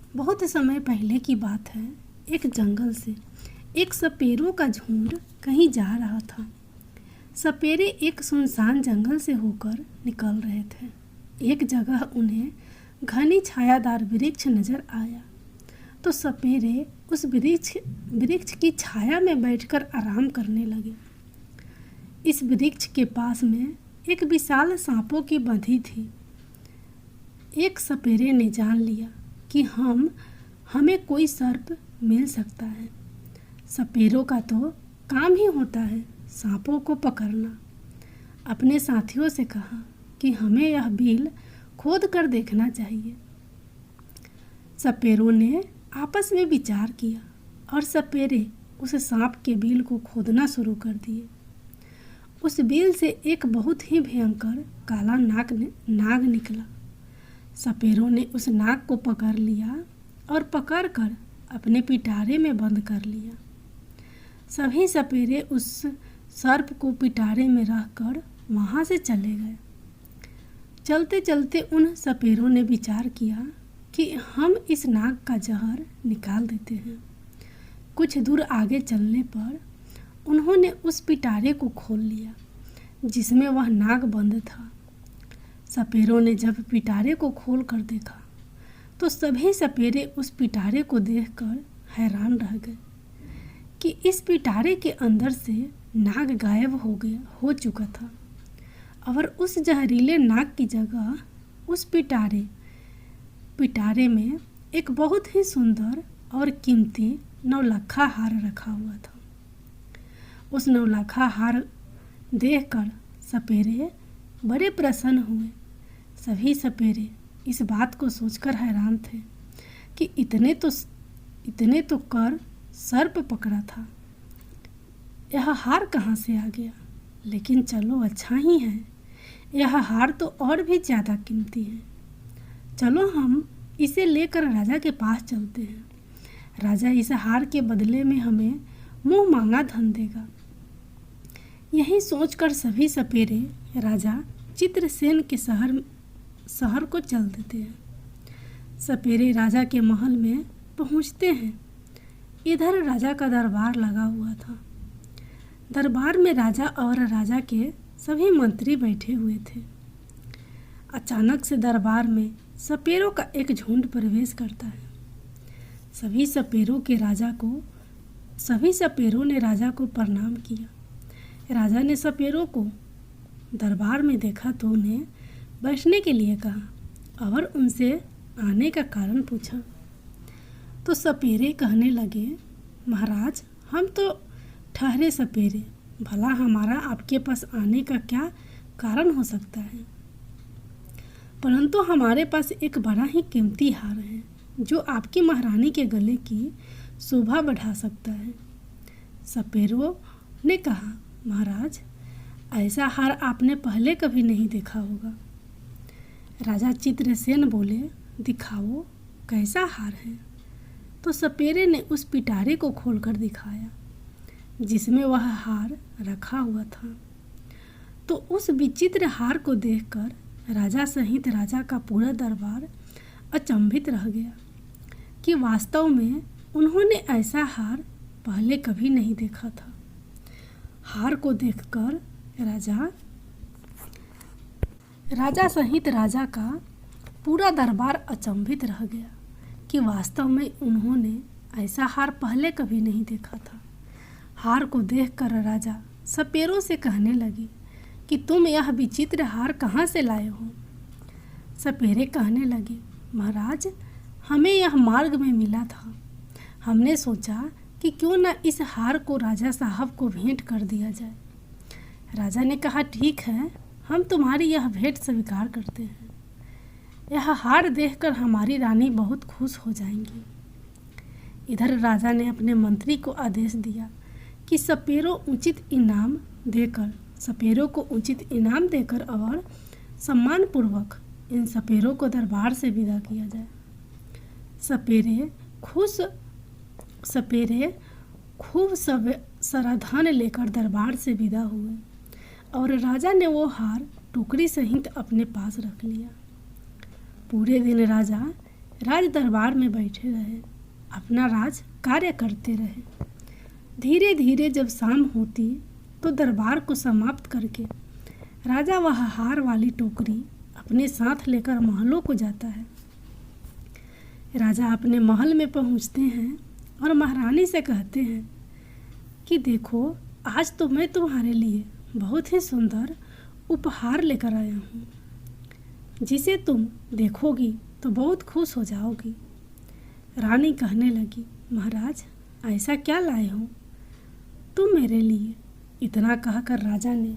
बहुत समय पहले की बात है। एक जंगल से एक सपेरों का झुंड कहीं जा रहा था। सपेरे एक सुनसान जंगल से होकर निकल रहे थे। एक जगह उन्हें घनी छायादार वृक्ष नजर आया तो सपेरे उस वृक्ष की छाया में बैठकर आराम करने लगे। इस वृक्ष के पास में एक विशाल सांपों की बंधी थी। एक सपेरे ने जान लिया कि हमें कोई सर्प मिल सकता है। सपेरों का तो काम ही होता है सांपों को पकड़ना। अपने साथियों से कहा कि हमें यह बिल खोद कर देखना चाहिए। सपेरों ने आपस में विचार किया और सपेरे उस सांप के बिल को खोदना शुरू कर दिए। उस बिल से एक बहुत ही भयंकर काला नाग निकला। सपेरों ने उस नाग को पकड़ लिया और पकड़कर अपने पिटारे में बंद कर लिया। सभी सपेरे उस सर्प को पिटारे में रखकर वहाँ से चले गए। चलते चलते उन सपेरों ने विचार किया कि हम इस नाग का जहर निकाल देते हैं। कुछ दूर आगे चलने पर उन्होंने उस पिटारे को खोल लिया जिसमें वह नाग बंद था। सपेरों ने जब पिटारे को खोल कर देखा तो सभी सपेरे उस पिटारे को देखकर हैरान रह गए कि इस पिटारे के अंदर से नाग गायब हो चुका था और उस जहरीले नाग की जगह उस पिटारे में एक बहुत ही सुंदर और कीमती नौलखा हार रखा हुआ था। उस नौलखा हार देखकर सपेरे बड़े प्रसन्न हुए। सभी सपेरे इस बात को सोचकर हैरान थे कि इतने तो कर सर्प पकड़ा था, यह हार कहाँ से आ गया। लेकिन चलो अच्छा ही है, यह हार तो और भी ज़्यादा कीमती है। चलो हम इसे लेकर राजा के पास चलते हैं। राजा इस हार के बदले में हमें मुँह मांगा धन देगा। यही सोचकर सभी सपेरे राजा चित्रसेन के शहर को चल देते हैं। सपेरे राजा के महल में पहुंचते हैं। इधर राजा का दरबार लगा हुआ था। दरबार में राजा और राजा के सभी मंत्री बैठे हुए थे। अचानक से दरबार में सपेरों का एक झुंड प्रवेश करता है। सभी सपेरों ने राजा को प्रणाम किया। राजा ने सपेरों को दरबार में देखा तो उन्हें बैठने के लिए कहा और उनसे आने का कारण पूछा। तो सपेरे कहने लगे, महाराज हम तो ठहरे सपेरे, भला हमारा आपके पास आने का क्या कारण हो सकता है, परंतु हमारे पास एक बड़ा ही कीमती हार है जो आपकी महारानी के गले की शोभा बढ़ा सकता है। सपेरों ने कहा, महाराज ऐसा हार आपने पहले कभी नहीं देखा होगा। राजा चित्रसेन बोले, दिखाओ कैसा हार है। तो सपेरे ने उस पिटारे को खोलकर दिखाया जिसमें वह हार रखा हुआ था। तो उस विचित्र हार को देखकर राजा सहित राजा का पूरा दरबार अचंभित रह गया कि वास्तव में उन्होंने ऐसा हार पहले कभी नहीं देखा था। हार को देखकर राजा सहित राजा का पूरा दरबार अचंभित रह गया कि वास्तव में उन्होंने ऐसा हार पहले कभी नहीं देखा था। हार को देखकर राजा सपेरों से कहने लगे कि तुम यह विचित्र हार कहाँ से लाए हो। सपेरे कहने लगे, महाराज हमें यह मार्ग में मिला था। हमने सोचा कि क्यों न इस हार को राजा साहब को भेंट कर दिया जाए। राजा ने कहा, ठीक है, हम तुम्हारी यह भेंट स्वीकार करते हैं। यह हार देखकर हमारी रानी बहुत खुश हो जाएंगी। इधर राजा ने अपने मंत्री को आदेश दिया कि सपेरों को उचित इनाम देकर और सम्मानपूर्वक इन सपेरों को दरबार से विदा किया जाए। सपेरे खूब सारा धन लेकर दरबार से विदा हुए और राजा ने वो हार टुकड़ी सहित अपने पास रख लिया। पूरे दिन राजा राज दरबार में बैठे रहे, अपना राज कार्य करते रहे। धीरे धीरे जब शाम होती तो दरबार को समाप्त करके राजा वह हार वाली टोकरी अपने साथ लेकर महलों को जाता है। राजा अपने महल में पहुंचते हैं और महारानी से कहते हैं कि देखो, आज तो मैं तुम्हारे लिए बहुत ही सुंदर उपहार लेकर आया हूँ, जिसे तुम देखोगी तो बहुत खुश हो जाओगी। रानी कहने लगी, महाराज, ऐसा क्या लाए हो तुम मेरे लिए? इतना कहकर राजा ने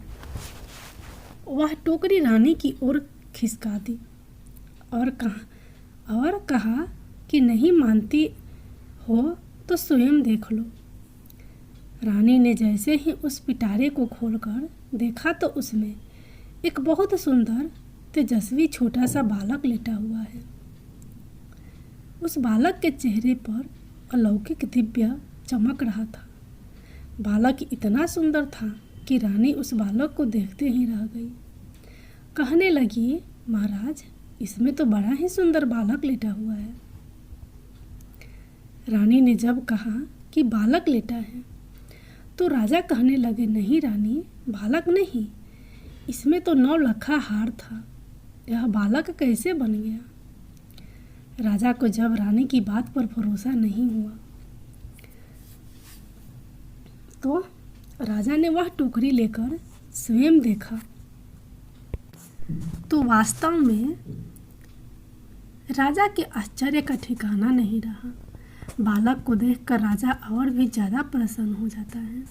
वह टोकरी रानी की ओर खिसका दी और कहा कि नहीं मानती हो तो स्वयं देख लो। रानी ने जैसे ही उस पिटारे को खोलकर देखा तो उसमें एक बहुत सुंदर तेजस्वी छोटा सा बालक लेटा हुआ है। उस बालक के चेहरे पर अलौकिक दिव्य चमक रहा था। बालक इतना सुंदर था कि रानी उस बालक को देखते ही रह गई। कहने लगी, महाराज, इसमें तो बड़ा ही सुंदर बालक लेटा हुआ है। रानी ने जब कहा कि बालक लेटा है तो राजा कहने लगे, नहीं रानी, बालक नहीं, इसमें तो 9 लखा हार था। यह बालक कैसे बन गया? राजा को जब रानी की बात पर भरोसा नहीं हुआ तो राजा ने वह टोकरी लेकर स्वयं देखा तो वास्तव में राजा के आश्चर्य का ठिकाना नहीं रहा। बालक को देखकर राजा और भी ज़्यादा प्रसन्न हो जाता है,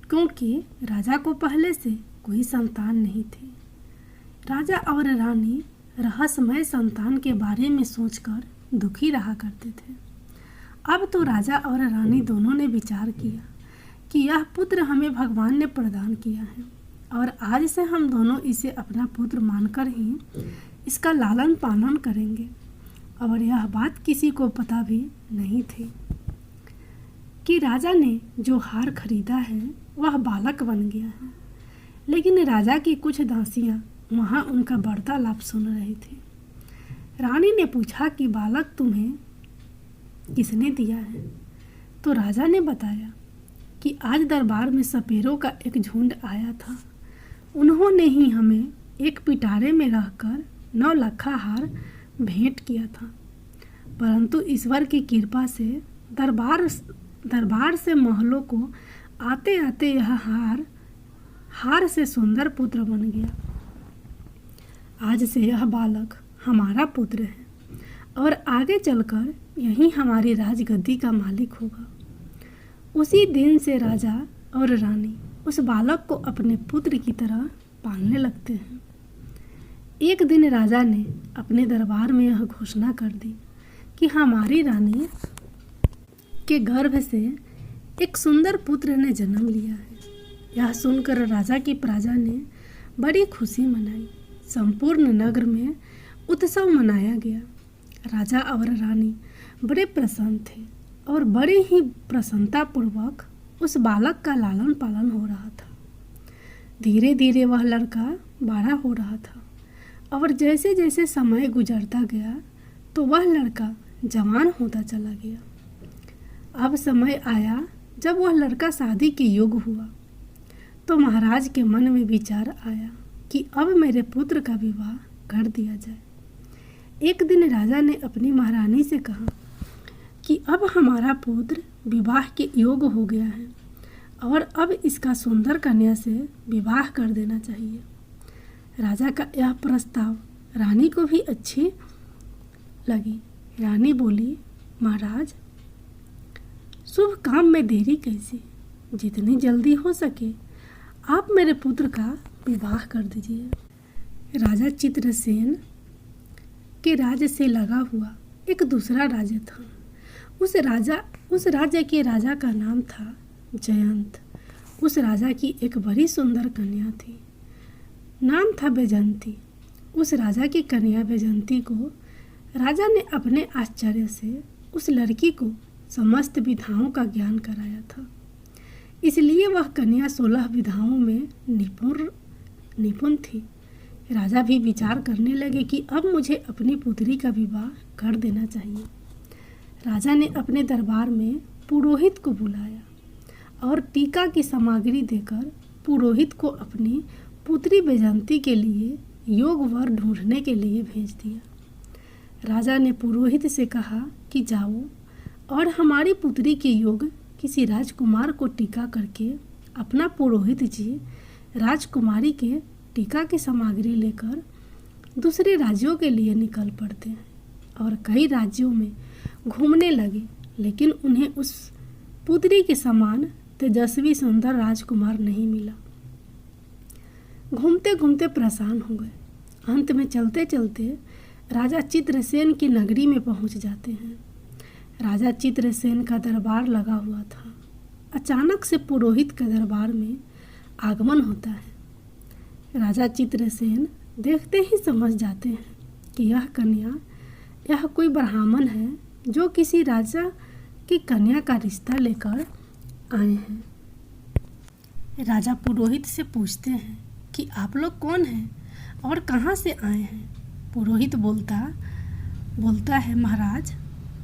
क्योंकि राजा को पहले से कोई संतान नहीं थी। राजा और रानी रहस्यमय संतान के बारे में सोचकर दुखी रहा करते थे। अब तो राजा और रानी दोनों ने विचार किया कि यह पुत्र हमें भगवान ने प्रदान किया है और आज से हम दोनों इसे अपना पुत्र मानकर ही इसका लालन पालन करेंगे। और यह बात किसी को पता भी नहीं थी कि राजा ने जो हार खरीदा है वह बालक बन गया है। लेकिन राजा की कुछ दासियां वहाँ उनका वार्तालाप सुन रही थी। रानी ने पूछा कि बालक तुम्हें किसने दिया है? तो राजा ने बताया कि आज दरबार में सपेरों का एक झुंड आया था। उन्होंने ही हमें एक पिटारे में रहकर 9 लखा हार भेंट किया था, परंतु ईश्वर की कृपा से दरबार से महलों को आते आते यह हार से सुंदर पुत्र बन गया। आज से यह बालक हमारा पुत्र है और आगे चलकर यही हमारी राजगद्दी का मालिक होगा। उसी दिन से राजा और रानी उस बालक को अपने पुत्र की तरह पालने लगते हैं। एक दिन राजा ने अपने दरबार में यह घोषणा कर दी कि हमारी रानी के गर्भ से एक सुंदर पुत्र ने जन्म लिया है। यह सुनकर राजा की प्रजा ने बड़ी खुशी मनाई। संपूर्ण नगर में उत्सव मनाया गया। राजा और रानी बड़े प्रसन्न थे और बड़े ही प्रसन्नतापूर्वक उस बालक का लालन पालन हो रहा था। धीरे धीरे वह लड़का बड़ा हो रहा था और जैसे जैसे समय गुजरता गया तो वह लड़का जवान होता चला गया। अब समय आया जब वह लड़का शादी के योग्य हुआ तो महाराज के मन में विचार आया कि अब मेरे पुत्र का विवाह कर दिया जाए। एक दिन राजा ने अपनी महारानी से कहा कि अब हमारा पुत्र विवाह के योग्य हो गया है और अब इसका सुंदर कन्या से विवाह कर देना चाहिए। राजा का यह प्रस्ताव रानी को भी अच्छी लगी। रानी बोली, महाराज, शुभ काम में देरी कैसी, जितनी जल्दी हो सके आप मेरे पुत्र का विवाह कर दीजिए। राजा चित्रसेन के राज्य से लगा हुआ एक दूसरा राज्य था। उस राज्य के राजा का नाम था जयंत। उस राजा की एक बड़ी सुंदर कन्या थी, नाम था बैजंती। उस राजा की कन्या बैजंती को राजा ने अपने आश्चर्य से उस लड़की को समस्त विधाओं का ज्ञान कराया था। इसलिए वह कन्या 16 विधाओं में निपुण थी। राजा भी विचार करने लगे कि अब मुझे अपनी पुत्री का विवाह कर देना चाहिए। राजा ने अपने दरबार में पुरोहित को बुलाया और टीका की सामग्री देकर पुरोहित को अपनी पुत्री बैजंती के लिए योग्य वर ढूंढने के लिए भेज दिया। राजा ने पुरोहित से कहा कि जाओ और हमारी पुत्री के योग्य किसी राजकुमार को टीका करके अपना पुरोहित जी राजकुमारी के टीका की सामग्री लेकर दूसरे राज्यों के लिए निकल पड़ते हैं और कई राज्यों में घूमने लगे, लेकिन उन्हें उस पुत्री के समान तेजस्वी सुंदर राजकुमार नहीं मिला। घूमते घूमते परेशान हो गए। अंत में चलते चलते राजा चित्रसेन की नगरी में पहुंच जाते हैं। राजा चित्रसेन का दरबार लगा हुआ था। अचानक से पुरोहित के दरबार में आगमन होता है। राजा चित्रसेन देखते ही समझ जाते हैं कि यह कोई ब्राह्मण है जो किसी राजा की कन्या का रिश्ता लेकर आए हैं। राजा पुरोहित से पूछते हैं कि आप लोग कौन हैं और कहाँ से आए हैं। पुरोहित बोलता है, महाराज,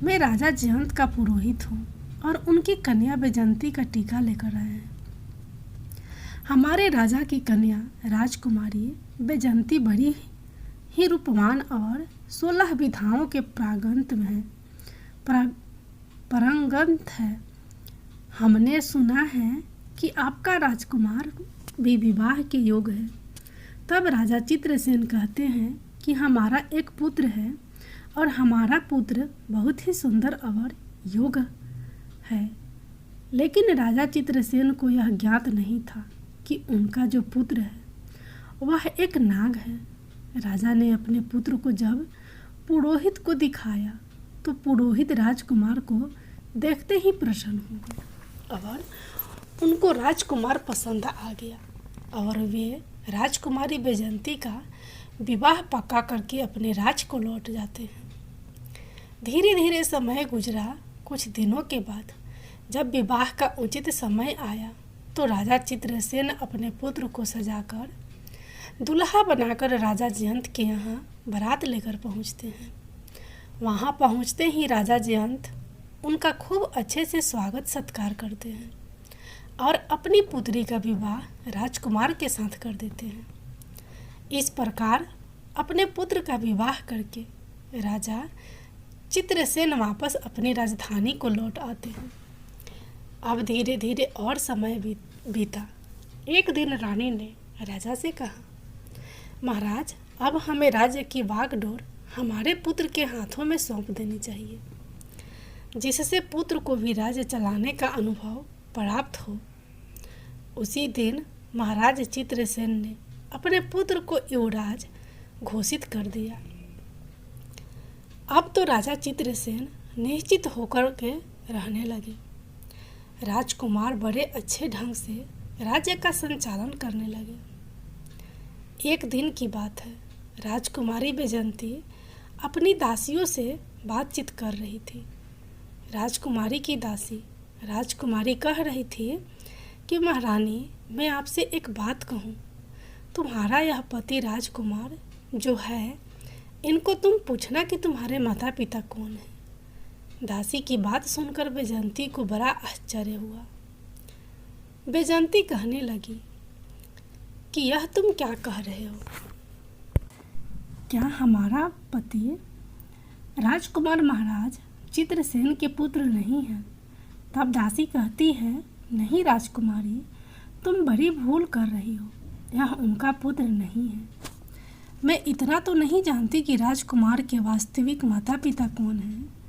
मैं राजा जयंत का पुरोहित हूँ और उनकी कन्या बैजंती का टीका लेकर आए हैं। हमारे राजा की कन्या राजकुमारी बैजंती बड़ी ही रूपवान और 16 विधाओं के पारंगत है। हमने सुना है कि आपका राजकुमार भी विवाह के योग्य है। तब राजा चित्रसेन कहते हैं कि हमारा एक पुत्र है और हमारा पुत्र बहुत ही सुंदर और योग्य है। लेकिन राजा चित्रसेन को यह ज्ञात नहीं था कि उनका जो पुत्र है वह एक नाग है। राजा ने अपने पुत्र को जब पुरोहित को दिखाया तो पुरोहित राजकुमार को देखते ही प्रसन्न हो गए और उनको राजकुमार पसंद आ गया और वे राजकुमारी बैजंती का विवाह पक्का करके अपने राज्य को लौट जाते हैं। धीरे धीरे समय गुजरा। कुछ दिनों के बाद जब विवाह का उचित समय आया तो राजा चित्रसेन अपने पुत्र को सजाकर दुल्हा बनाकर राजा जयंत के यहाँ बारात लेकर पहुँचते हैं। वहाँ पहुँचते ही राजा जयंत उनका खूब अच्छे से स्वागत सत्कार करते हैं और अपनी पुत्री का विवाह राजकुमार के साथ कर देते हैं। इस प्रकार अपने पुत्र का विवाह करके राजा चित्रसेन वापस अपनी राजधानी को लौट आते हैं। अब धीरे धीरे और समय बीता। एक दिन रानी ने राजा से कहा, महाराज, अब हमें राज्य की बागडोर हमारे पुत्र के हाथों में सौंप देनी चाहिए, जिससे पुत्र को भी राज्य चलाने का अनुभव प्राप्त हो। उसी दिन महाराज चित्रसेन ने अपने पुत्र को युवराज घोषित कर दिया। अब तो राजा चित्रसेन निश्चित होकर के रहने लगे। राजकुमार बड़े अच्छे ढंग से राज्य का संचालन करने लगे। एक दिन की बात है, राजकुमारी बैजंती अपनी दासियों से बातचीत कर रही थी। राजकुमारी की दासी राजकुमारी कह रही थी कि महारानी, मैं आपसे एक बात कहूँ। तुम्हारा यह पति राजकुमार जो है, इनको तुम पूछना कि तुम्हारे माता पिता कौन हैं। दासी की बात सुनकर बैजंती को बड़ा आश्चर्य हुआ। बैजंती कहने लगी कि यह तुम क्या कह रहे हो? क्या हमारा पति राजकुमार महाराज चित्रसेन के पुत्र नहीं है? तब दासी कहती है, नहीं राजकुमारी, तुम बड़ी भूल कर रही हो, यह उनका पुत्र नहीं है। मैं इतना तो नहीं जानती कि राजकुमार के वास्तविक माता पिता कौन हैं,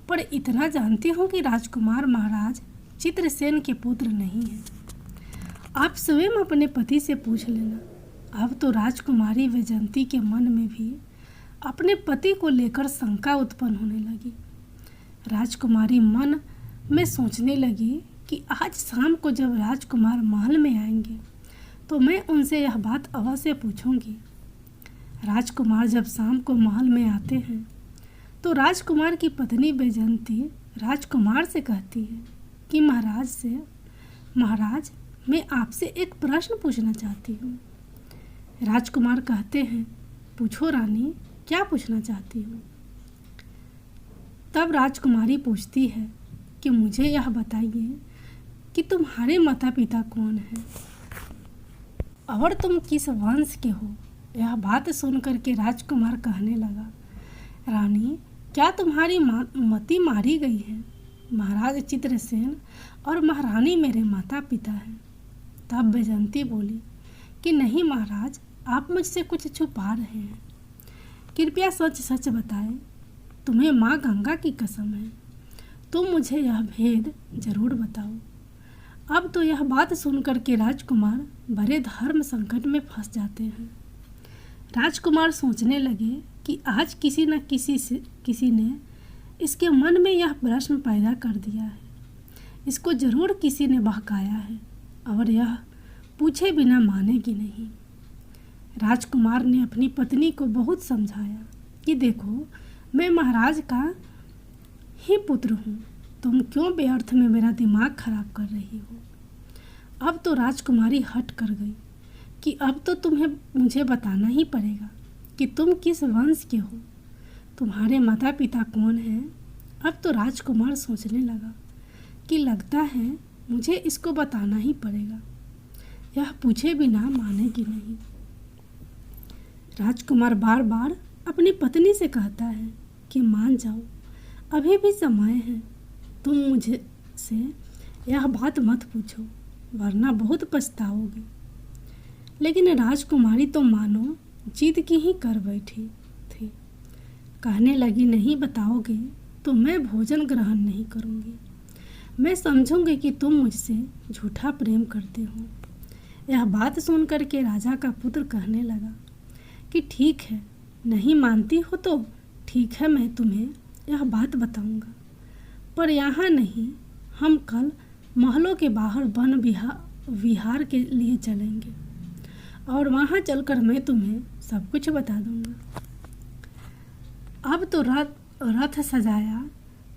पर इतना जानती हूँ कि राजकुमार महाराज चित्रसेन के पुत्र नहीं हैं। आप स्वयं अपने पति से पूछ लेना। अब तो राजकुमारी बैजंती के मन में भी अपने पति को लेकर शंका उत्पन्न होने लगी। राजकुमारी मन में सोचने लगी कि आज शाम को जब राजकुमार महल में आएंगे तो मैं उनसे यह बात अवश्य पूछूंगी। राजकुमार जब शाम को महल में आते हैं तो राजकुमार की पत्नी बैजंती राजकुमार से कहती है कि महाराज, मैं आपसे एक प्रश्न पूछना चाहती हूँ। राजकुमार कहते हैं, पूछो रानी, क्या पूछना चाहती हो? तब राजकुमारी पूछती है कि मुझे यह बताइए कि तुम्हारे माता पिता कौन हैं और तुम किस वंश के हो। यह बात सुनकर के राजकुमार कहने लगा, रानी, क्या तुम्हारी मति मारी गई है? महाराज चित्रसेन और महारानी मेरे माता पिता हैं। तब बैजंती बोली कि नहीं महाराज, आप मुझसे कुछ छुपा रहे हैं। कृपया सच सच बताएं। तुम्हें माँ गंगा की कसम है, तुम मुझे यह भेद जरूर बताओ। अब तो यह बात सुनकर के राजकुमार बड़े धर्म संकट में फंस जाते हैं। राजकुमार सोचने लगे कि आज किसी न किसी ने इसके मन में यह प्रश्न पैदा कर दिया है। इसको जरूर किसी ने बहकाया है और यह पूछे बिना मानेगी नहीं। राजकुमार ने अपनी पत्नी को बहुत समझाया कि देखो, मैं महाराज का ही पुत्र हूँ, तुम क्यों बेअर्थ में मेरा दिमाग खराब कर रही हो। अब तो राजकुमारी हट कर गई कि अब तो तुम्हें मुझे बताना ही पड़ेगा कि तुम किस वंश के हो, तुम्हारे माता पिता कौन हैं। अब तो राजकुमार सोचने लगा कि लगता है मुझे इसको बताना ही पड़ेगा, यह पूछे बिना मानेगी नहीं। राजकुमार बार बार अपनी पत्नी से कहता है कि मान जाओ, अभी भी समय है, तुम मुझे से यह बात मत पूछो वरना बहुत पछताओगे। लेकिन राजकुमारी तो मानो जिद की ही कर बैठी थी। कहने लगी, नहीं बताओगे तो मैं भोजन ग्रहण नहीं करूँगी। मैं समझूंगी कि तुम मुझसे झूठा प्रेम करते हो। यह बात सुनकर के राजा का पुत्र कहने लगा कि ठीक है, नहीं मानती हो तो ठीक है, मैं तुम्हें यह बात बताऊंगा, पर यहाँ नहीं, हम कल महलों के बाहर वन विहार के लिए चलेंगे और वहाँ चलकर मैं तुम्हें सब कुछ बता दूंगा। अब तो रथ सजाया,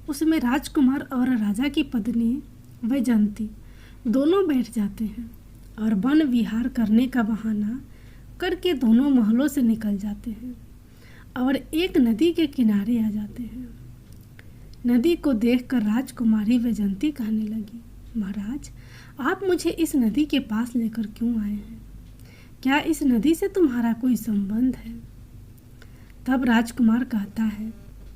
उसमें राजकुमार और राजा की पत्नी बैजंती दोनों बैठ जाते हैं और वन विहार करने का बहाना करके दोनों महलों से निकल जाते हैं और एक नदी के किनारे आ जाते हैं। नदी को देखकर राजकुमारी बैजंती कहने लगी, महाराज, आप मुझे इस नदी के पास लेकर क्यों आए हैं? क्या इस नदी से तुम्हारा कोई संबंध है? तब राजकुमार कहता है,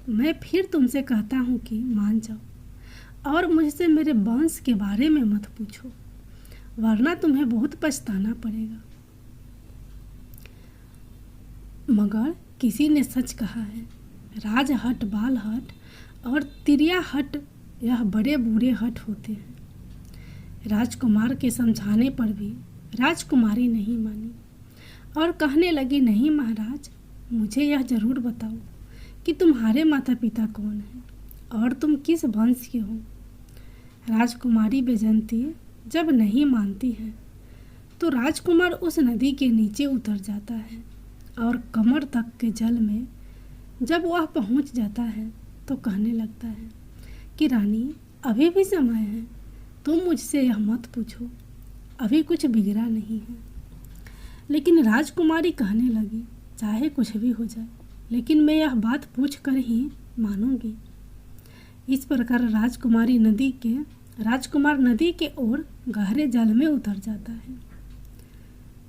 मैं फिर तुमसे कहता हूँ कि मान जाओ और मुझसे मेरे वंश के बारे में मत पूछो, वरना तुम्हें बहुत पछताना पड़ेगा। मगर किसी ने सच कहा है, राज हट, बाल हट और तिरिया हट यह बड़े बुरे हट होते हैं। राजकुमार के समझाने पर भी राजकुमारी नहीं मानी और कहने लगी, नहीं महाराज, मुझे यह जरूर बताओ कि तुम्हारे माता पिता कौन हैं और तुम किस वंश के हो। राजकुमारी बैजंती जब नहीं मानती है तो राजकुमार उस नदी के नीचे उतर जाता है और कमर तक के जल में जब वह पहुंच जाता है तो कहने लगता है कि रानी, अभी भी समय है, तुम मुझसे यह मत पूछो, अभी कुछ बिगड़ा नहीं है। लेकिन राजकुमारी कहने लगी, चाहे कुछ भी हो जाए, लेकिन मैं यह बात पूछ कर ही मानूंगी। इस प्रकार राजकुमार नदी के ओर गहरे जल में उतर जाता है।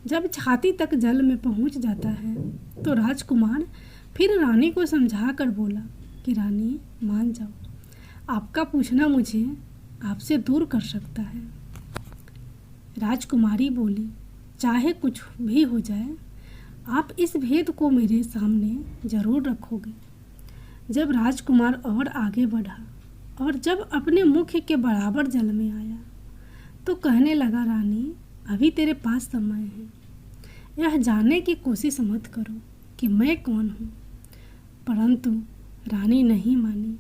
जब छाती तक जल में पहुंच जाता है तो राजकुमार फिर रानी को समझा कर बोला कि रानी, मान जाओ, आपका पूछना मुझे आपसे दूर कर सकता है। राजकुमारी बोली, चाहे कुछ भी हो जाए, आप इस भेद को मेरे सामने जरूर रखोगे। जब राजकुमार और आगे बढ़ा और जब अपने मुख के बराबर जल में आया तो कहने लगा, रानी, अभी तेरे पास समय है, यह जानने की कोशिश मत करो कि मैं कौन हूँ। परंतु रानी नहीं मानी।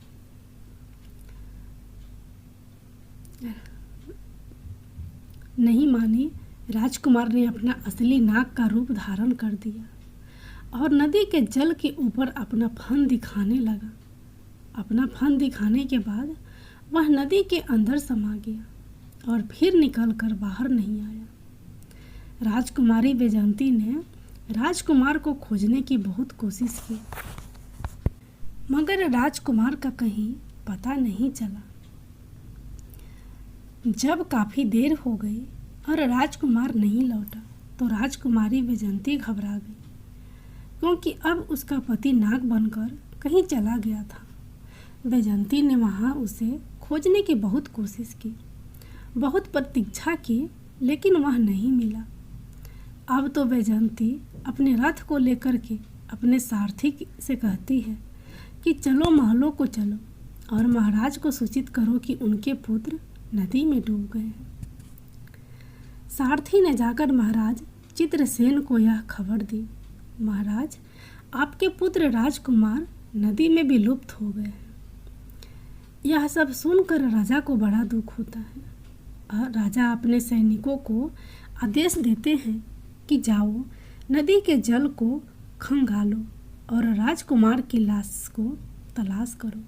राजकुमार ने अपना असली नाग का रूप धारण कर दिया और नदी के जल के ऊपर अपना फन दिखाने लगा। अपना फन दिखाने के बाद वह नदी के अंदर समा गया और फिर निकलकर बाहर नहीं आया। राजकुमारी बैजंती ने राजकुमार को खोजने की बहुत कोशिश की, मगर राजकुमार का कहीं पता नहीं चला। जब काफ़ी देर हो गई और राजकुमार नहीं लौटा तो राजकुमारी वैजयंती घबरा गई, क्योंकि अब उसका पति नाग बनकर कहीं चला गया था। वैजयंती ने वहाँ उसे खोजने की बहुत कोशिश की, बहुत प्रतीक्षा की, लेकिन वह नहीं मिला। अब तो वैजयंती अपने रथ को लेकर के अपने सारथी से कहती है कि चलो महलों को चलो और महाराज को सूचित करो कि उनके पुत्र नदी में डूब गए हैं। सारथी ने जाकर महाराज चित्रसेन को यह खबर दी, महाराज आपके पुत्र राजकुमार नदी में विलुप्त हो गए हैं। यह सब सुनकर राजा को बड़ा दुख होता है और राजा अपने सैनिकों को आदेश देते हैं कि जाओ नदी के जल को खंगालो और राजकुमार की लाश को तलाश करो।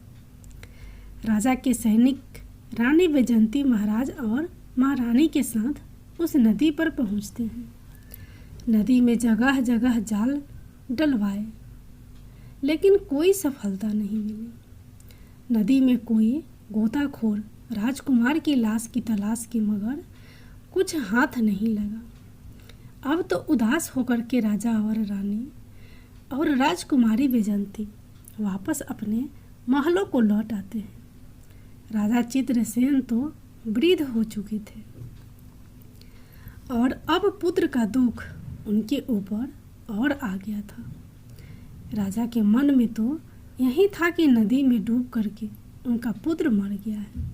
राजा के सैनिक रानी वैजयंती महाराज और महारानी के साथ उस नदी पर पहुंचते हैं। नदी में जगह जगह जाल डलवाए, लेकिन कोई सफलता नहीं मिली। नदी में कोई गोताखोर राजकुमार की लाश की तलाश की, मगर कुछ हाथ नहीं लगा। अब तो उदास होकर के राजा और रानी और राजकुमारी वैजयंती वापस अपने महलों को लौट आते हैं। राजा चित्रसेन तो वृद्ध हो चुके थे और अब पुत्र का दुख उनके ऊपर और आ गया था। राजा के मन में तो यही था कि नदी में डूब करके उनका पुत्र मर गया है।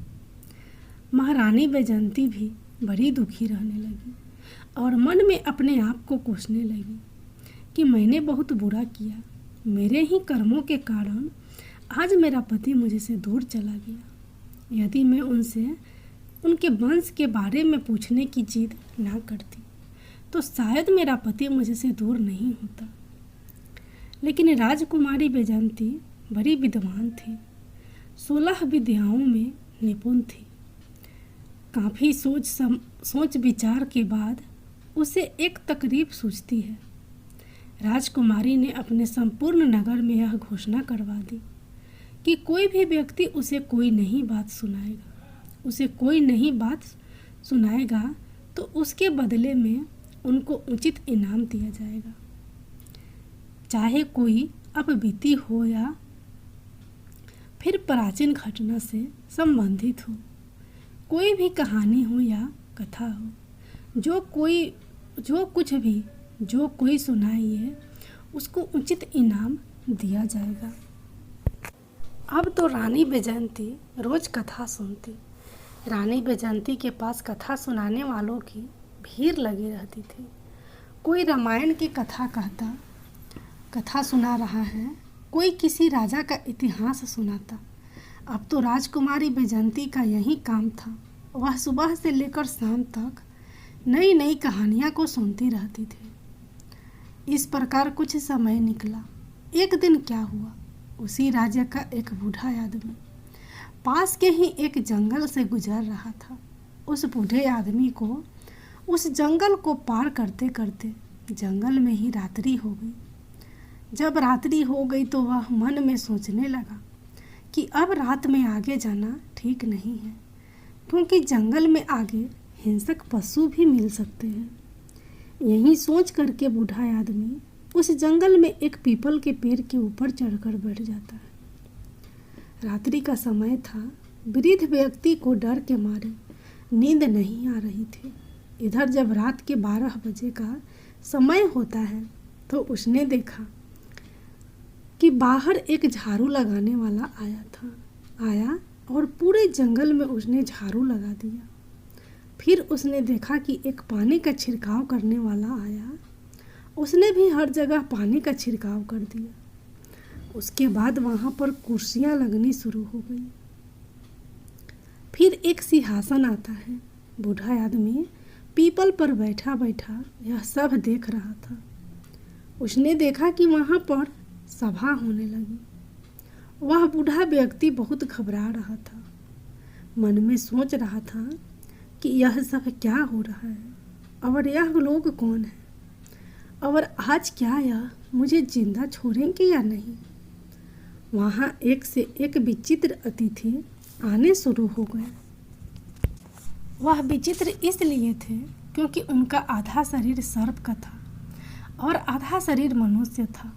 महारानी वैजयंती भी बड़ी दुखी रहने लगी और मन में अपने आप को कोसने लगी कि मैंने बहुत बुरा किया, मेरे ही कर्मों के कारण आज मेरा पति मुझे से दूर चला गया। यदि मैं उनसे उनके वंश के बारे में पूछने की जिद ना करती तो शायद मेरा पति मुझे से दूर नहीं होता। लेकिन राजकुमारी वैजयंती बड़ी विद्वान थी, 16 विद्याओं में निपुण थी। काफ़ी सोच विचार के बाद उसे एक तकरीब सूझती है। राजकुमारी ने अपने संपूर्ण नगर में यह घोषणा करवा दी कि कोई भी व्यक्ति उसे कोई नई बात सुनाएगा तो उसके बदले में उनको उचित इनाम दिया जाएगा, चाहे कोई अब बीती हो या फिर प्राचीन घटना से संबंधित हो, कोई भी कहानी हो या कथा हो, जो कोई सुनाइए उसको उचित इनाम दिया जाएगा। अब तो रानी वैजयंती रोज कथा सुनती। रानी वैजयंती के पास कथा सुनाने वालों की भीड़ लगी रहती थी। कोई रामायण की कथा सुना रहा है, कोई किसी राजा का इतिहास सुनाता। अब तो राजकुमारी वैजयंती का यही काम था। वह सुबह से लेकर शाम तक नई नई कहानियाँ को सुनती रहती थी। इस प्रकार कुछ समय निकला। एक दिन क्या हुआ, उसी राज्य का एक बूढ़ा आदमी पास के ही एक जंगल से गुजर रहा था। उस बूढ़े आदमी को उस जंगल को पार करते करते जंगल में ही रात्रि हो गई। जब रात्रि हो गई तो वह मन में सोचने लगा कि अब रात में आगे जाना ठीक नहीं है, क्योंकि जंगल में आगे हिंसक पशु भी मिल सकते हैं। यही सोच करके बूढ़ा आदमी उस जंगल में एक पीपल के पेड़ के ऊपर चढ़कर बैठ जाता है। रात्रि का समय था। वृद्ध व्यक्ति को डर के मारे नींद नहीं आ रही थी। इधर जब रात के 12 बजे का समय होता है तो उसने देखा कि बाहर एक झाड़ू लगाने वाला आया और पूरे जंगल में उसने झाड़ू लगा दिया। फिर उसने देखा कि एक पानी का छिड़काव करने वाला आया, उसने भी हर जगह पानी का छिड़काव कर दिया। उसके बाद वहाँ पर कुर्सियाँ लगनी शुरू हो गई। फिर एक सिंहासन आता है। बूढ़ा आदमी पीपल पर बैठा बैठा यह सब देख रहा था। उसने देखा कि वहाँ पर सभा होने लगी। वह बूढ़ा व्यक्ति बहुत घबरा रहा था। मन में सोच रहा था कि यह सब क्या हो रहा है और यह लोग कौन है। और आज क्या यह मुझे जिंदा छोड़ेंगे या नहीं। वहाँ एक से एक विचित्र अतिथि आने शुरू हो गए। वह विचित्र इसलिए थे क्योंकि उनका आधा शरीर सर्प का था और आधा शरीर मनुष्य था।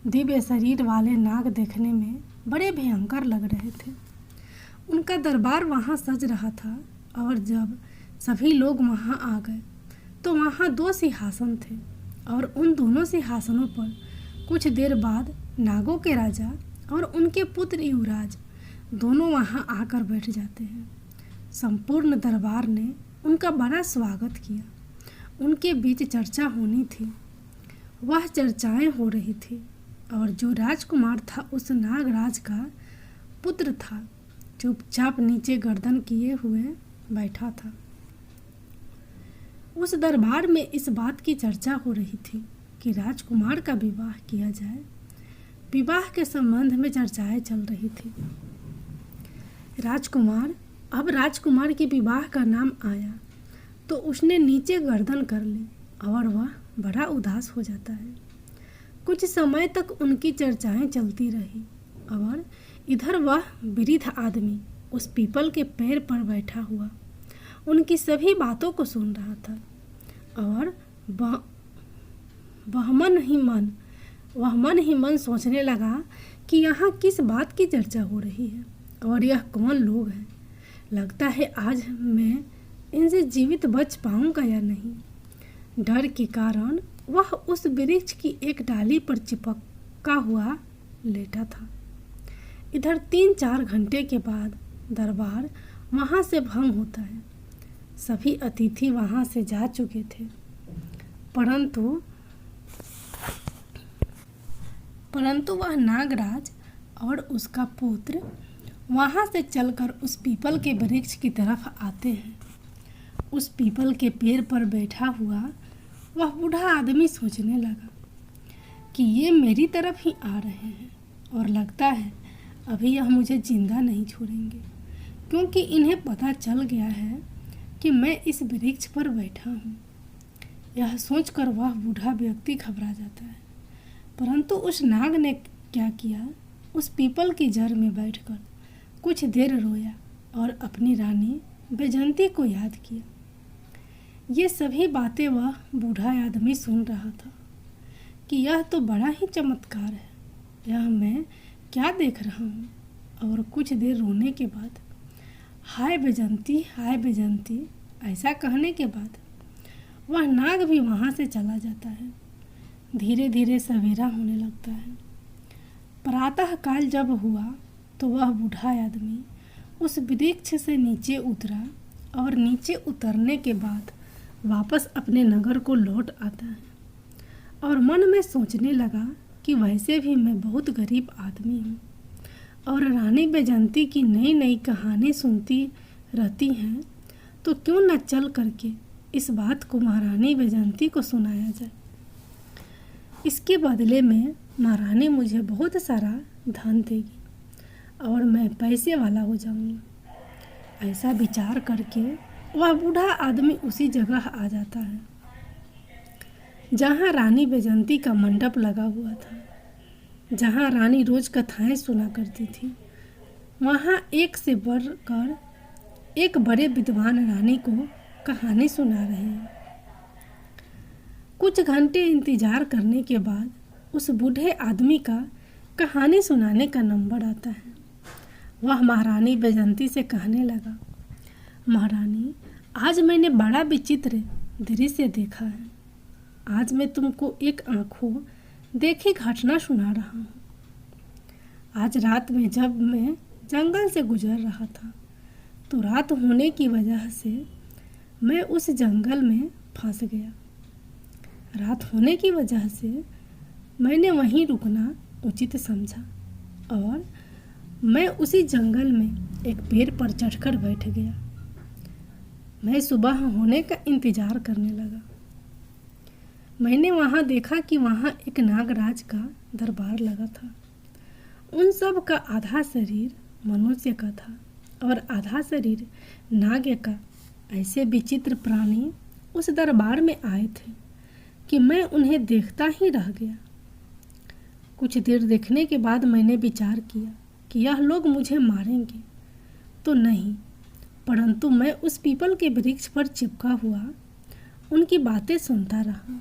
दिव्य शरीर वाले नाग देखने में बड़े भयंकर लग रहे थे। उनका दरबार वहाँ सज रहा था और जब सभी लोग वहाँ आ गए तो वहाँ 2 सिंहासन थे और उन दोनों सिंहासनों पर कुछ देर बाद नागों के राजा और उनके पुत्र युवराज दोनों वहाँ आकर बैठ जाते हैं। संपूर्ण दरबार ने उनका बड़ा स्वागत किया। उनके बीच चर्चा होनी थी। वह चर्चाएं हो रही थी और जो राजकुमार था उस नागराज का पुत्र था, चुपचाप नीचे गर्दन किए हुए बैठा था। उस दरबार में इस बात की चर्चा हो रही थी कि राजकुमार का विवाह किया जाए। विवाह के संबंध में चर्चाएं चल रही थी। अब राजकुमार के विवाह का नाम आया तो उसने नीचे गर्दन कर ली और वह बड़ा उदास हो जाता है। कुछ समय तक उनकी चर्चाएं चलती रही और इधर वह वृद्ध आदमी उस पीपल के पेड़ पर बैठा हुआ उनकी सभी बातों को सुन रहा था और वह मन ही मन सोचने लगा कि यहाँ किस बात की चर्चा हो रही है और यह कौन लोग हैं। लगता है आज मैं इनसे जीवित बच पाऊंगा या नहीं। डर के कारण वह उस वृक्ष की एक डाली पर चिपका हुआ लेटा था। इधर 3-4 घंटे के बाद दरबार वहाँ से भंग होता है। सभी अतिथि वहाँ से जा चुके थे, परंतु वह नागराज और उसका पुत्र वहाँ से चलकर उस पीपल के वृक्ष की तरफ आते हैं। उस पीपल के पेड़ पर बैठा हुआ वह बूढ़ा आदमी सोचने लगा कि ये मेरी तरफ ही आ रहे हैं और लगता है अभी यह मुझे जिंदा नहीं छोड़ेंगे, क्योंकि इन्हें पता चल गया है कि मैं इस वृक्ष पर बैठा हूँ। यह सोचकर वह बूढ़ा व्यक्ति घबरा जाता है। परंतु उस नाग ने क्या किया, उस पीपल की जड़ में बैठकर कुछ देर रोया और अपनी रानी बैजंती को याद किया। ये सभी बातें वह बूढ़ा आदमी सुन रहा था कि यह तो बड़ा ही चमत्कार है, यह मैं क्या देख रहा हूँ। और कुछ देर रोने के बाद हाय बैजंती ऐसा कहने के बाद वह नाग भी वहाँ से चला जाता है। धीरे धीरे सवेरा होने लगता है। प्रातः काल जब हुआ तो वह बूढ़ा आदमी उस वृक्ष से नीचे उतरा और नीचे उतरने के बाद वापस अपने नगर को लौट आता है और मन में सोचने लगा कि वैसे भी मैं बहुत गरीब आदमी हूँ और रानी बैजंती की नई नई कहानी सुनती रहती हैं, तो क्यों न चल करके इस बात को महारानी बैजंती को सुनाया जाए। इसके बदले में महारानी मुझे बहुत सारा धन देगी और मैं पैसे वाला हो जाऊंगा। ऐसा विचार करके वह बूढ़ा आदमी उसी जगह आ जाता है जहाँ रानी बैजंती का मंडप लगा हुआ था, जहाँ रानी रोज कथाएं सुना करती थी। वहाँ एक से बढ़कर एक बड़े विद्वान रानी को कहानी सुना रहे हैं। कुछ घंटे इंतजार करने के बाद उस बूढ़े आदमी का कहानी सुनाने का नंबर आता है। वह महारानी बैजंती से कहने लगा, महारानी, आज मैंने बड़ा विचित्र दृश्य देखा है। आज मैं तुमको एक आंखों देखी घटना सुना रहा हूँ। आज रात में जब मैं जंगल से गुजर रहा था तो रात होने की वजह से मैं उस जंगल में फंस गया। रात होने की वजह से मैंने वहीं रुकना उचित समझा और मैं उसी जंगल में एक पेड़ पर चढ़कर बैठ गया। मैं सुबह होने का इंतजार करने लगा। मैंने वहाँ देखा कि वहाँ एक नागराज का दरबार लगा था। उन सब का आधा शरीर मनुष्य का था और आधा शरीर नाग का। ऐसे विचित्र प्राणी उस दरबार में आए थे कि मैं उन्हें देखता ही रह गया। कुछ देर देखने के बाद मैंने विचार किया कि यह लोग मुझे मारेंगे तो नहीं, परंतु मैं उस पीपल के वृक्ष पर चिपका हुआ उनकी बातें सुनता रहा।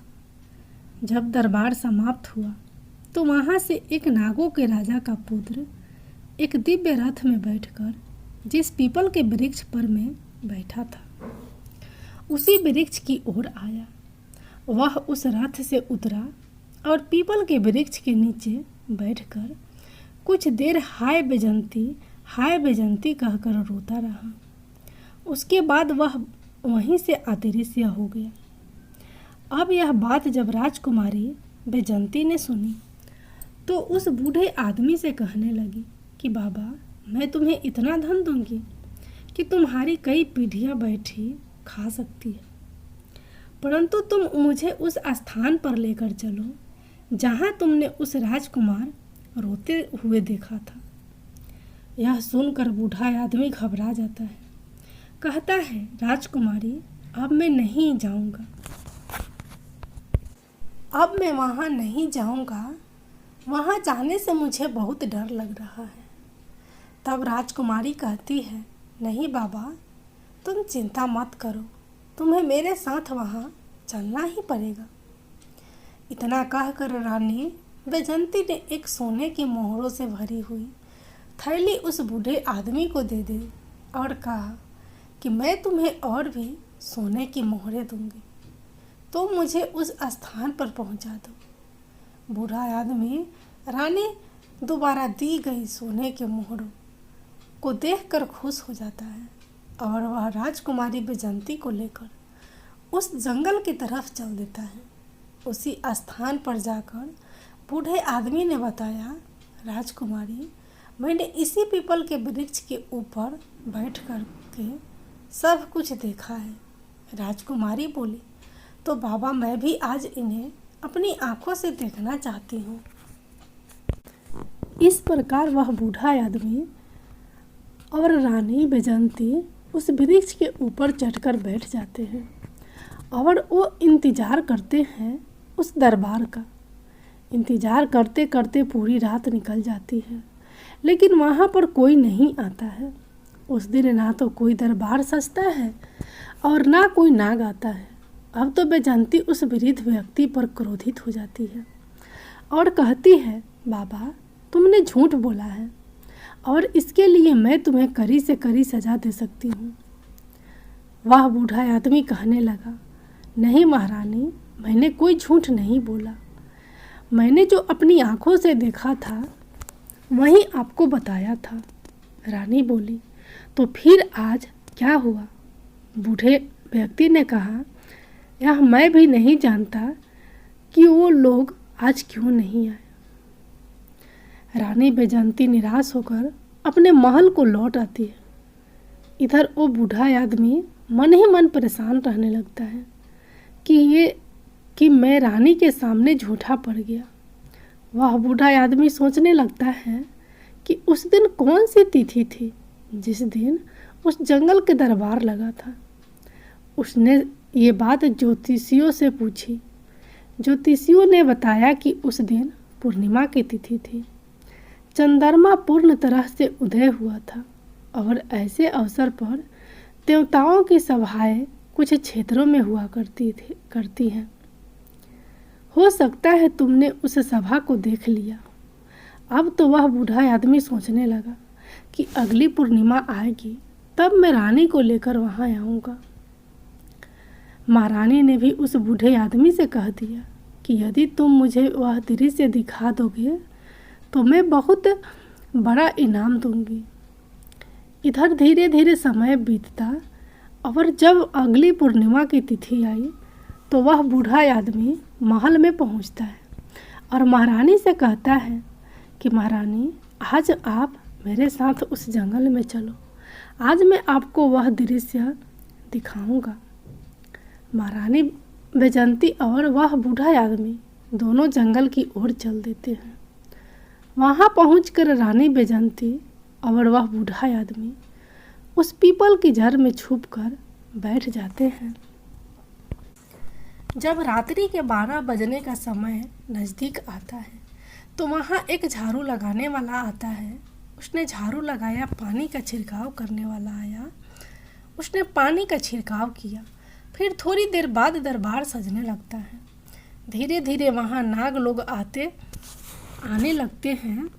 जब दरबार समाप्त हुआ तो वहाँ से एक नागों के राजा का पुत्र एक दिव्य रथ में बैठकर जिस पीपल के वृक्ष पर मैं बैठा था उसी वृक्ष की ओर आया। वह उस रथ से उतरा और पीपल के वृक्ष के नीचे बैठकर कुछ देर हाय बेजंती कहकर रोता रहा। उसके बाद वह वहीं से अदृश्य हो गया। अब यह बात जब राजकुमारी बेजंती ने सुनी तो उस बूढ़े आदमी से कहने लगी कि बाबा, मैं तुम्हें इतना धन दूंगी कि तुम्हारी कई पीढ़ियां बैठी खा सकती है, परंतु तुम मुझे उस स्थान पर लेकर चलो जहां तुमने उस राजकुमार रोते हुए देखा था। यह सुनकर बूढ़ा आदमी घबरा जाता है। कहता है, राजकुमारी, अब मैं नहीं जाऊंगा, अब मैं वहां नहीं जाऊंगा, वहां जाने से मुझे बहुत डर लग रहा है। तब राजकुमारी कहती है, नहीं बाबा, तुम चिंता मत करो, तुम्हें मेरे साथ वहां चलना ही पड़ेगा। इतना कहकर रानी बैजंती ने एक सोने की मोहरों से भरी हुई थैली उस बूढ़े आदमी को दे दी और कहा कि मैं तुम्हें और भी सोने की मोहरें दूंगी, तो मुझे उस स्थान पर पहुंचा दो। बूढ़ा आदमी रानी दोबारा दी गई सोने के मोहरों को देखकर खुश हो जाता है और वह राजकुमारी बैजंती को लेकर उस जंगल की तरफ चल देता है। उसी स्थान पर जाकर बूढ़े आदमी ने बताया, राजकुमारी, मैंने इसी पीपल के वृक्ष के ऊपर बैठ कर के सब कुछ देखा है। राजकुमारी बोली, तो बाबा, मैं भी आज इन्हें अपनी आंखों से देखना चाहती हूँ। इस प्रकार वह बूढ़ा आदमी और रानी बैजंती उस वृक्ष के ऊपर चढ़कर बैठ जाते हैं और वो इंतजार करते हैं उस दरबार का। इंतजार करते करते पूरी रात निकल जाती है, लेकिन वहाँ पर कोई नहीं आता है। उस दिन ना तो कोई दरबार सजता है और ना कोई नाग आता है। अब तो बैजंती उस वृद्ध व्यक्ति पर क्रोधित हो जाती है और कहती है, बाबा, तुमने झूठ बोला है और इसके लिए मैं तुम्हें कड़ी से कड़ी सजा दे सकती हूँ। वह बूढ़ा आदमी कहने लगा, नहीं महारानी, मैंने कोई झूठ नहीं बोला, मैंने जो अपनी आंखों से देखा था वही आपको बताया था। रानी बोली, तो फिर आज क्या हुआ? बूढ़े व्यक्ति ने कहा, यह मैं भी नहीं जानता कि वो लोग आज क्यों नहीं आए। रानी बैजंती निराश होकर अपने महल को लौट आती है। इधर वो बूढ़ा आदमी मन ही मन परेशान रहने लगता है कि मैं रानी के सामने झूठा पड़ गया। वह बूढ़ा आदमी सोचने लगता है कि उस दिन कौन सी तिथि थी जिस दिन उस जंगल के दरबार लगा था। उसने ये बात ज्योतिषियों से पूछी। ज्योतिषियों ने बताया कि उस दिन पूर्णिमा की तिथि थी। चंद्रमा पूर्ण तरह से उदय हुआ था और ऐसे अवसर पर देवताओं की सभाएं कुछ क्षेत्रों में हुआ करती हैं। हो सकता है तुमने उस सभा को देख लिया। अब तो वह बूढ़ा आदमी सोचने लगा कि अगली पूर्णिमा आएगी तब मैं रानी को लेकर वहां आऊँगा। महारानी ने भी उस बूढ़े आदमी से कह दिया कि यदि तुम मुझे वह दृश्य दिखा दोगे तो मैं बहुत बड़ा इनाम दूंगी। इधर धीरे धीरे समय बीतता और जब अगली पूर्णिमा की तिथि आई तो वह बूढ़ा आदमी महल में पहुंचता है और महारानी से कहता है कि महारानी, आज आप मेरे साथ उस जंगल में चलो, आज मैं आपको वह दृश्य दिखाऊंगा। महारानी बैजंती और वह बूढ़ा आदमी दोनों जंगल की ओर चल देते हैं। वहां पहुंचकर रानी बैजंती और वह बूढ़ा आदमी उस पीपल की जड़ में छुपकर बैठ जाते हैं। जब रात्रि के 12 बजने का समय नज़दीक आता है तो वहाँ एक झाड़ू लगाने वाला आता है। उसने झाड़ू लगाया, पानी का छिड़काव करने वाला आया, उसने पानी का छिड़काव किया। फिर थोड़ी देर बाद दरबार सजने लगता है। धीरे धीरे वहाँ नाग लोग आने लगते हैं।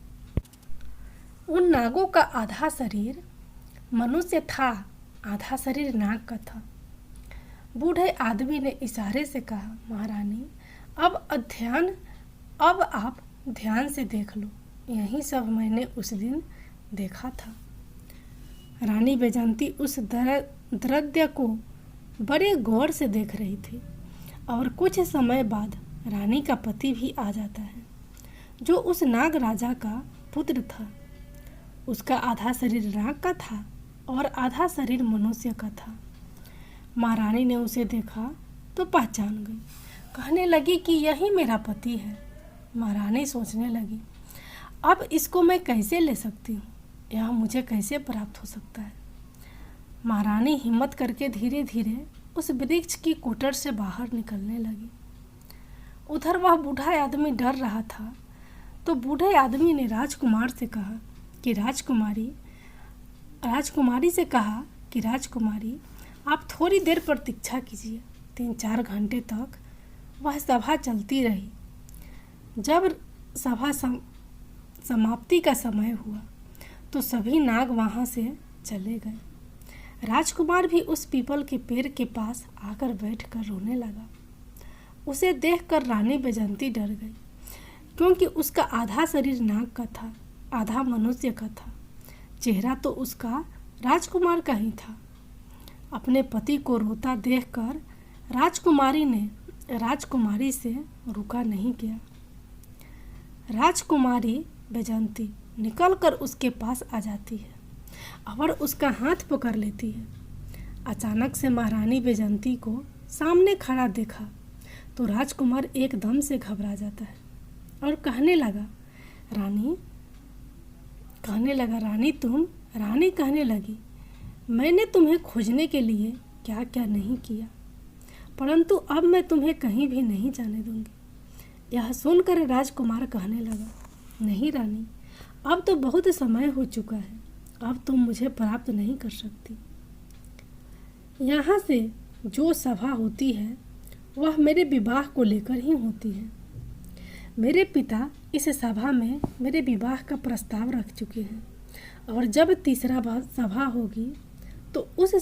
उन नागों का आधा शरीर मनुष्य था, आधा शरीर नाग का था। बूढ़े आदमी ने इशारे से कहा, महारानी अब आप ध्यान से देख लो, यही सब मैंने उस दिन देखा था। रानी बैजंती उस दृश्य को बड़े गौर से देख रही थी और कुछ समय बाद रानी का पति भी आ जाता है, जो उस नाग राजा का पुत्र था। उसका आधा शरीर नाग का था और आधा शरीर मनुष्य का था। महारानी ने उसे देखा तो पहचान गई, कहने लगी कि यही मेरा पति है। महारानी सोचने लगी, अब इसको मैं कैसे ले सकती हूँ, यह मुझे कैसे प्राप्त हो सकता है। महारानी हिम्मत करके धीरे धीरे उस वृक्ष की कुटर से बाहर निकलने लगी। उधर वह बूढ़ा आदमी डर रहा था, तो बूढ़े आदमी ने राजकुमारी आप थोड़ी देर प्रतीक्षा कीजिए। 3-4 घंटे तक वह सभा चलती रही। जब सभा समाप्ति का समय हुआ तो सभी नाग वहाँ से चले गए। राजकुमार भी उस पीपल के पेड़ के पास आकर बैठकर रोने लगा। उसे देखकर रानी बैजंती डर गई, क्योंकि उसका आधा शरीर नाग का था, आधा मनुष्य का था। चेहरा तो उसका राजकुमार का ही था। अपने पति को रोता देखकर राजकुमारी से रुका नहीं गया। राजकुमारी बैजंती निकलकर उसके पास आ जाती है और उसका हाथ पकड़ लेती है। अचानक से महारानी बैजंती को सामने खड़ा देखा तो राजकुमार एकदम से घबरा जाता है और कहने लगा, रानी कहने लगी, मैंने तुम्हें खोजने के लिए क्या क्या नहीं किया, परंतु अब मैं तुम्हें कहीं भी नहीं जाने दूंगी। यह सुनकर राजकुमार कहने लगा, नहीं रानी, अब तो बहुत समय हो चुका है, अब तुम मुझे प्राप्त नहीं कर सकती। यहाँ से जो सभा होती है वह मेरे विवाह को लेकर ही होती है। मेरे पिता इस सभा में मेरे विवाह का प्रस्ताव रख चुके हैं और जब तीसरा बार सभा होगी तो उस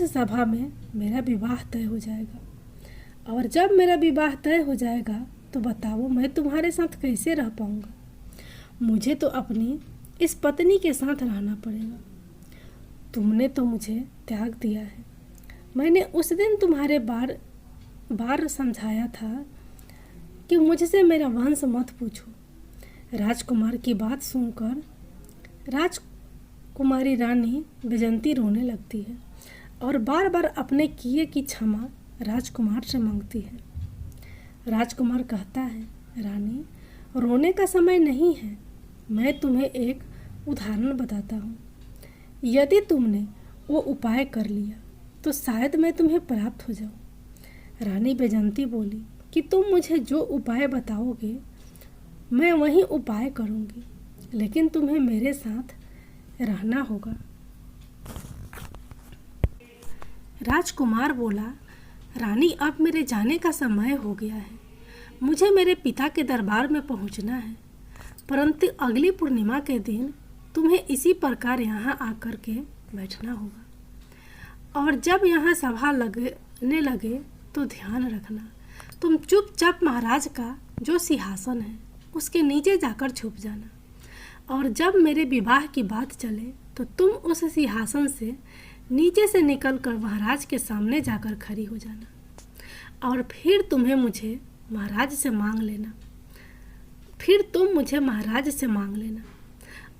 सभा में मेरा विवाह तय हो जाएगा। और जब मेरा विवाह तय हो जाएगा तो बताओ मैं तुम्हारे साथ कैसे रह पाऊँगा। मुझे तो अपनी इस पत्नी के साथ रहना पड़ेगा। तुमने तो मुझे त्याग दिया है। मैंने उस दिन तुम्हारे बार समझाया था कि मुझसे मेरा वंश मत पूछो। राजकुमार की बात सुनकर राजकुमारी रानी बैजंती रोने लगती है और बार बार अपने किए की क्षमा राजकुमार से मांगती है। राजकुमार कहता है, रानी, रोने का समय नहीं है। मैं तुम्हें एक उदाहरण बताता हूँ। यदि तुमने वो उपाय कर लिया तो शायद मैं तुम्हें प्राप्त हो जाऊँ। रानी बैजंती बोली कि तुम मुझे जो उपाय बताओगे मैं वही उपाय करूँगी, लेकिन तुम्हें मेरे साथ रहना होगा। राजकुमार बोला, रानी, अब मेरे जाने का समय हो गया है। मुझे मेरे पिता के दरबार में पहुंचना है, परंतु अगली पूर्णिमा के दिन तुम्हें इसी प्रकार यहाँ आकर के बैठना होगा और जब यहाँ सभा लगने लगे तो ध्यान रखना, तुम चुपचाप महाराज का जो सिंहासन है उसके नीचे जाकर छुप जाना और जब मेरे विवाह की बात चले तो तुम उस सिंहासन से नीचे से निकलकर महाराज के सामने जाकर खड़ी हो जाना और फिर तुम मुझे महाराज से मांग लेना।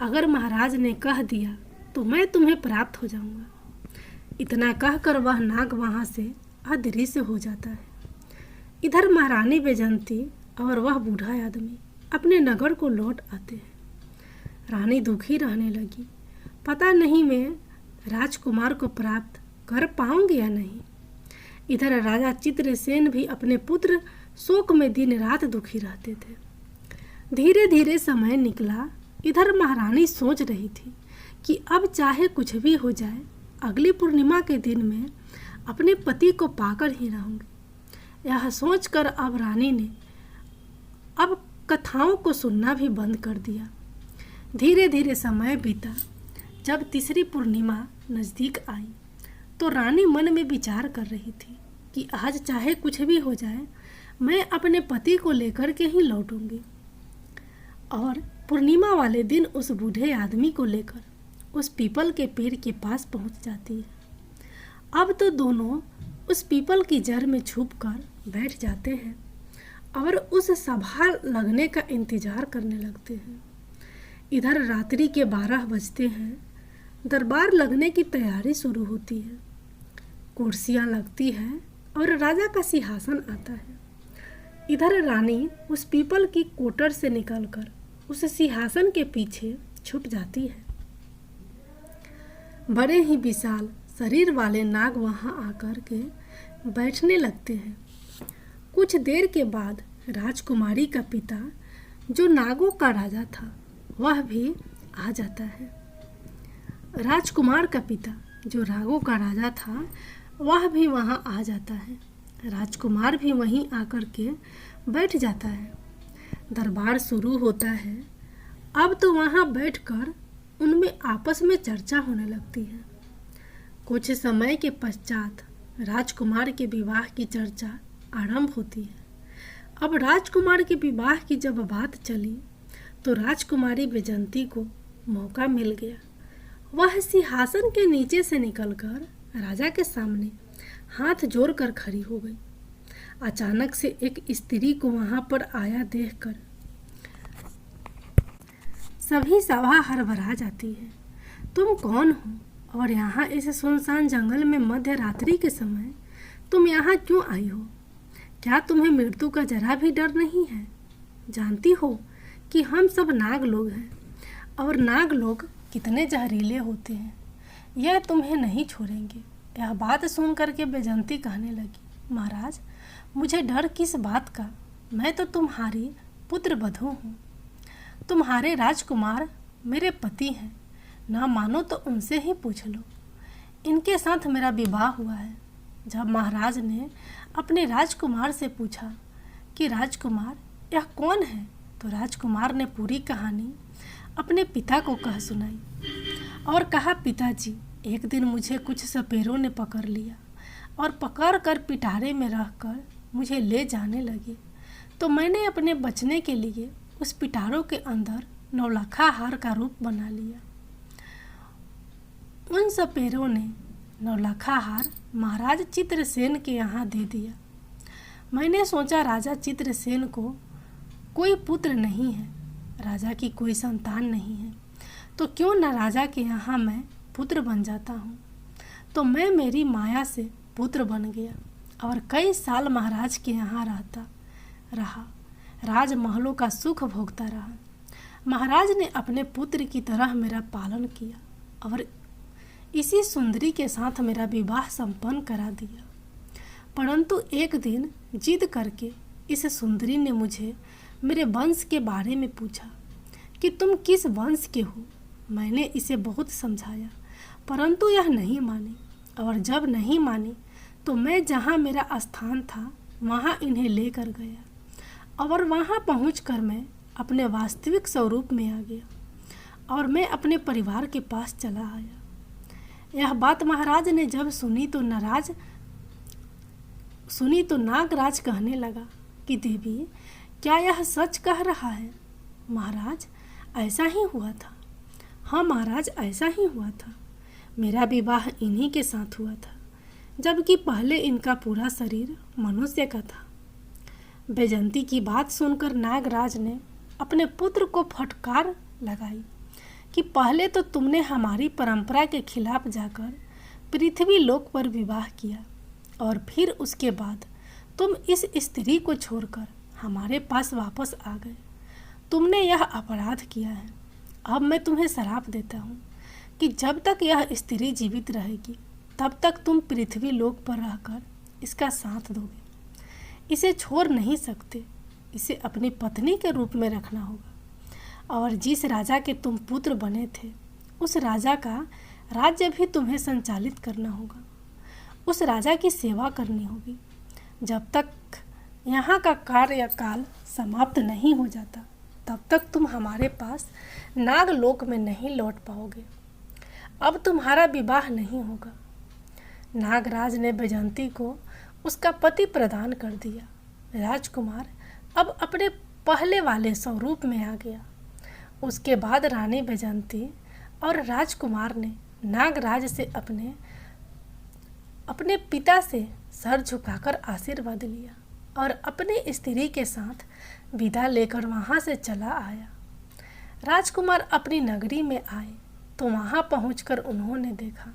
अगर महाराज ने कह दिया तो मैं तुम्हें प्राप्त हो जाऊंगा। इतना कहकर वह नाग वहाँ से अदृश्य हो जाता है। इधर महारानी बैजंती और वह बूढ़ा आदमी अपने नगर को लौट आते हैं। रानी दुखी रहने लगी, पता नहीं मैं राजकुमार को प्राप्त कर पाऊंगी या नहीं। इधर राजा चित्रसेन भी अपने पुत्र शोक में दिन रात दुखी रहते थे। धीरे धीरे समय निकला। इधर महारानी सोच रही थी कि अब चाहे कुछ भी हो जाए, अगली पूर्णिमा के दिन में अपने पति को पाकर ही रहूंगी। यह सोचकर अब रानी ने अब कथाओं को सुनना भी बंद कर दिया। धीरे धीरे समय बीता। जब तीसरी पूर्णिमा नज़दीक आई तो रानी मन में विचार कर रही थी कि आज चाहे कुछ भी हो जाए, मैं अपने पति को लेकर के ही लौटूंगी। और पूर्णिमा वाले दिन उस बूढ़े आदमी को लेकर उस पीपल के पेड़ के पास पहुंच जाती है। अब तो दोनों उस पीपल की जड़ में छुपकर बैठ जाते हैं और उस सभा लगने का इंतजार करने लगते हैं। इधर रात्रि के 12 बजते हैं। दरबार लगने की तैयारी शुरू होती है। कुर्सियां लगती हैं और राजा का सिंहासन आता है। इधर रानी उस पीपल की कोटर से निकलकर उस सिंहासन के पीछे छुप जाती है। बड़े ही विशाल शरीर वाले नाग वहां आकर के बैठने लगते हैं। कुछ देर के बाद राजकुमारी का पिता, जो नागों का राजा था, वह भी आ जाता है। राजकुमार का पिता, जो नागों का राजा था, वह भी वहां आ जाता है। राजकुमार भी वहीं आकर के बैठ जाता है। दरबार शुरू होता है। अब तो वहां बैठकर उनमें आपस में चर्चा होने लगती है। कुछ समय के पश्चात राजकुमार के विवाह की चर्चा आरंभ होती है। अब राजकुमार के विवाह की जब बात चली तो राजकुमारी बैजंती को मौका मिल गया। वह सिंहासन के नीचे से निकलकर राजा के सामने हाथ जोड़कर खड़ी हो गई। अचानक से एक स्त्री को वहां पर आया देखकर सभी सभा हड़बड़ा जाती है। तुम कौन हो और यहाँ इस सुनसान जंगल में मध्य रात्रि के समय तुम यहाँ क्यों आई हो? क्या तुम्हें मृत्यु का जरा भी डर नहीं है? जानती हो कि हम सब नाग लोग हैं और नाग लोग कितने जहरीले होते हैं। यह तुम्हें नहीं छोड़ेंगे। यह बात सुन करके बैजंती कहने लगी, महाराज, मुझे डर किस बात का? मैं तो तुम्हारी पुत्र वधू हूँ। तुम्हारे राजकुमार मेरे पति हैं। ना मानो तो उनसे ही पूछ लो। इनके साथ मेरा विवाह हुआ है। जब महाराज ने अपने राजकुमार से पूछा कि राजकुमार यह कौन है, तो राजकुमार ने पूरी कहानी अपने पिता को कह सुनाई और कहा, पिताजी, एक दिन मुझे कुछ सपेरों ने पकड़ लिया और पकड़कर पिटारे में रखकर मुझे ले जाने लगे। तो मैंने अपने बचने के लिए उस पिटारों के अंदर नौलखा हार का रूप बना लिया। उन सपेरों ने नौलखा हार महाराज चित्रसेन के यहाँ दे दिया। मैंने सोचा राजा चित्रसेन को कोई पुत्र नहीं है, राजा की कोई संतान नहीं है, तो क्यों न राजा के यहाँ मैं पुत्र बन जाता हूँ। तो मैं मेरी माया से पुत्र बन गया और कई साल महाराज के यहाँ रहा। राजमहलों का सुख भोगता रहा। महाराज ने अपने पुत्र की तरह मेरा पालन किया और इसी सुंदरी के साथ मेरा विवाह संपन्न करा दिया। परंतु एक दिन जिद करके इस सुंदरी ने मुझे मेरे वंश के बारे में पूछा कि तुम किस वंश के हो। मैंने इसे बहुत समझाया, परंतु यह नहीं मानी, और जब नहीं मानी तो मैं जहाँ मेरा स्थान था वहाँ इन्हें लेकर गया और वहाँ पहुंचकर मैं अपने वास्तविक स्वरूप में आ गया और मैं अपने परिवार के पास चला आया। यह बात महाराज ने जब सुनी तो नागराज कहने लगा कि देवी, क्या यह सच कह रहा है? महाराज, ऐसा ही हुआ था। हाँ महाराज, ऐसा ही हुआ था। मेरा विवाह इन्हीं के साथ हुआ था, जबकि पहले इनका पूरा शरीर मनुष्य का था। बैजंती की बात सुनकर नागराज ने अपने पुत्र को फटकार लगाई कि पहले तो तुमने हमारी परंपरा के खिलाफ जाकर पृथ्वी लोक पर विवाह किया और फिर उसके बाद तुम इस स्त्री को छोड़कर हमारे पास वापस आ गए। तुमने यह अपराध किया है। अब मैं तुम्हें श्राप देता हूँ कि जब तक यह स्त्री जीवित रहेगी तब तक तुम पृथ्वी लोक पर रहकर इसका साथ दोगे। इसे छोड़ नहीं सकते, इसे अपनी पत्नी के रूप में रखना होगा। और जिस राजा के तुम पुत्र बने थे, उस राजा का राज्य भी तुम्हें संचालित करना होगा। उस राजा की सेवा करनी होगी जब तक यहाँ का कार्यकाल समाप्त नहीं हो जाता। तब तक तुम हमारे पास नागलोक में नहीं लौट पाओगे। अब तुम्हारा विवाह नहीं होगा। नागराज ने बैजंती को उसका पति प्रदान कर दिया। राजकुमार अब अपने पहले वाले स्वरूप में आ गया। उसके बाद रानी बैजंती और राजकुमार ने नागराज से अपने पिता से सर झुकाकर आशीर्वाद लिया और अपनी स्त्री के साथ विदा लेकर वहाँ से चला आया। राजकुमार अपनी नगरी में आए तो वहाँ पहुंचकर उन्होंने देखा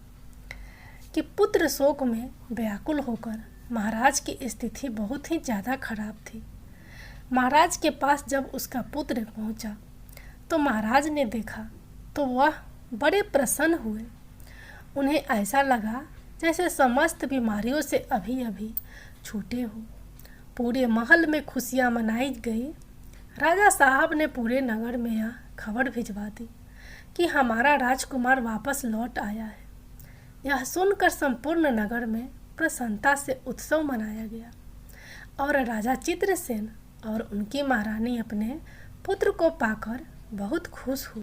कि पुत्र शोक में व्याकुल होकर महाराज की स्थिति बहुत ही ज़्यादा खराब थी। महाराज के पास जब उसका पुत्र पहुंचा तो महाराज ने देखा तो वह बड़े प्रसन्न हुए। उन्हें ऐसा लगा जैसे समस्त बीमारियों से अभी अभी छूटे हो। पूरे महल में खुशियां मनाई गई। राजा साहब ने पूरे नगर में यह खबर भिजवा दी कि हमारा राजकुमार वापस लौट आया है। यह सुनकर संपूर्ण नगर में प्रसन्नता से उत्सव मनाया गया और राजा चित्रसेन और उनकी महारानी अपने पुत्र को पाकर बहुत खुश हुए।